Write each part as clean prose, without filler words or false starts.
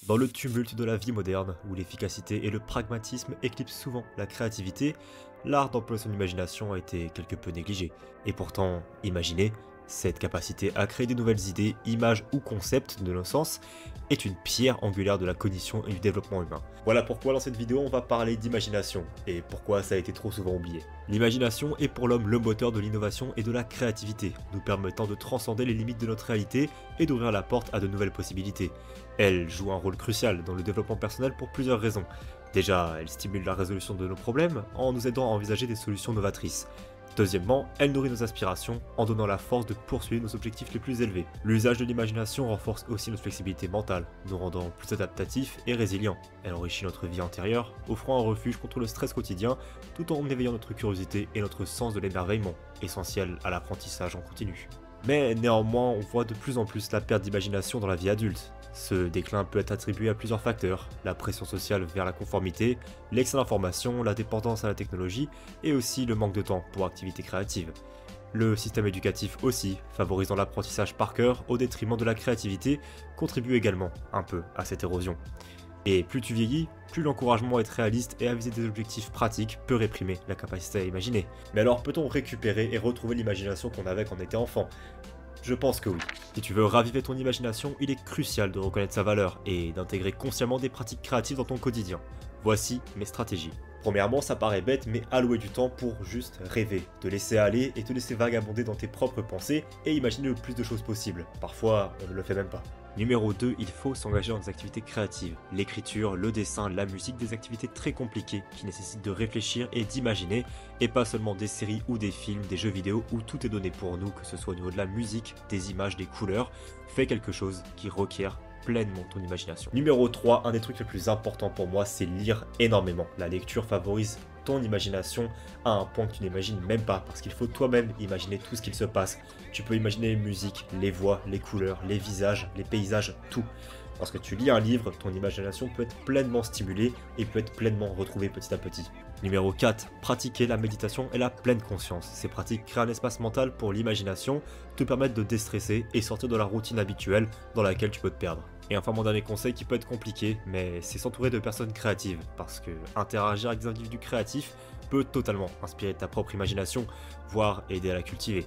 Dans le tumulte de la vie moderne, où l'efficacité et le pragmatisme éclipsent souvent la créativité, l'art d'employer son imagination a été quelque peu négligé. Et pourtant, imaginer, cette capacité à créer de nouvelles idées, images ou concepts de nos sens, est une pierre angulaire de la cognition et du développement humain. Voilà pourquoi dans cette vidéo on va parler d'imagination, et pourquoi ça a été trop souvent oublié. L'imagination est pour l'homme le moteur de l'innovation et de la créativité, nous permettant de transcender les limites de notre réalité et d'ouvrir la porte à de nouvelles possibilités. Elle joue un rôle crucial dans le développement personnel pour plusieurs raisons. Déjà, elle stimule la résolution de nos problèmes en nous aidant à envisager des solutions novatrices. Deuxièmement, elle nourrit nos aspirations en donnant la force de poursuivre nos objectifs les plus élevés. L'usage de l'imagination renforce aussi notre flexibilité mentale, nous rendant plus adaptatifs et résilients. Elle enrichit notre vie antérieure, offrant un refuge contre le stress quotidien, tout en éveillant notre curiosité et notre sens de l'émerveillement, essentiel à l'apprentissage en continu. Mais néanmoins, on voit de plus en plus la perte d'imagination dans la vie adulte. Ce déclin peut être attribué à plusieurs facteurs, la pression sociale vers la conformité, l'excès d'information, la dépendance à la technologie et aussi le manque de temps pour activités créatives. Le système éducatif aussi, favorisant l'apprentissage par cœur au détriment de la créativité, contribue également un peu à cette érosion. Et plus tu vieillis, plus l'encouragement à être réaliste et à viser des objectifs pratiques peut réprimer la capacité à imaginer. Mais alors peut-on récupérer et retrouver l'imagination qu'on avait quand on était enfant ? Je pense que oui. Si tu veux raviver ton imagination, il est crucial de reconnaître sa valeur et d'intégrer consciemment des pratiques créatives dans ton quotidien. Voici mes stratégies. Premièrement, ça paraît bête, mais allouer du temps pour juste rêver, te laisser aller et te laisser vagabonder dans tes propres pensées et imaginer le plus de choses possibles. Parfois, on ne le fait même pas. Numéro 2, il faut s'engager dans des activités créatives. L'écriture, le dessin, la musique, des activités très compliquées qui nécessitent de réfléchir et d'imaginer, et pas seulement des séries ou des films, des jeux vidéo où tout est donné pour nous, que ce soit au niveau de la musique, des images, des couleurs. Fais quelque chose qui requiert pleinement ton imagination. Numéro 3, un des trucs les plus importants pour moi, c'est lire énormément. La lecture favorise ton imagination à un point que tu n'imagines même pas, parce qu'il faut toi-même imaginer tout ce qu'il se passe. Tu peux imaginer les musiques, les voix, les couleurs, les visages, les paysages, tout. Lorsque tu lis un livre, ton imagination peut être pleinement stimulée et peut être pleinement retrouvée petit à petit. Numéro 4, pratiquer la méditation et la pleine conscience. Ces pratiques créent un espace mental pour l'imagination, te permettent de déstresser et sortir de la routine habituelle dans laquelle tu peux te perdre. Et enfin mon dernier conseil qui peut être compliqué, mais c'est s'entourer de personnes créatives, parce que interagir avec des individus créatifs peut totalement inspirer ta propre imagination, voire aider à la cultiver.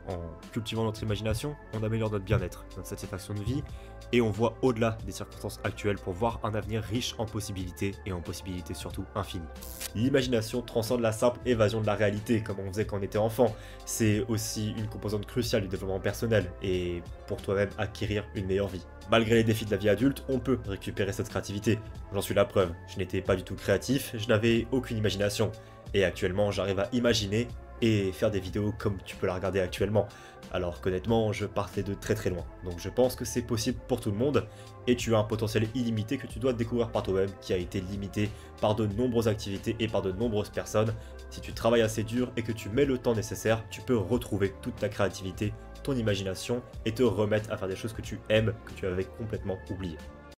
En cultivant notre imagination, on améliore notre bien-être, notre satisfaction de vie, et on voit au-delà des circonstances actuelles pour voir un avenir riche en possibilités, et en possibilités surtout infinies. L'imagination transcende la simple évasion de la réalité, comme on faisait quand on était enfant. C'est aussi une composante cruciale du développement personnel, et pour toi-même acquérir une meilleure vie. Malgré les défis de la vie adulte, on peut récupérer cette créativité. J'en suis la preuve, je n'étais pas du tout créatif, je n'avais aucune imagination. Et actuellement, j'arrive à imaginer et faire des vidéos comme tu peux la regarder actuellement. Alors qu'honnêtement, je partais de très très loin. Donc je pense que c'est possible pour tout le monde, et tu as un potentiel illimité que tu dois découvrir par toi-même, qui a été limité par de nombreuses activités et par de nombreuses personnes. Si tu travailles assez dur et que tu mets le temps nécessaire, tu peux retrouver toute ta créativité, ton imagination, et te remettre à faire des choses que tu aimes, que tu avais complètement oubliées.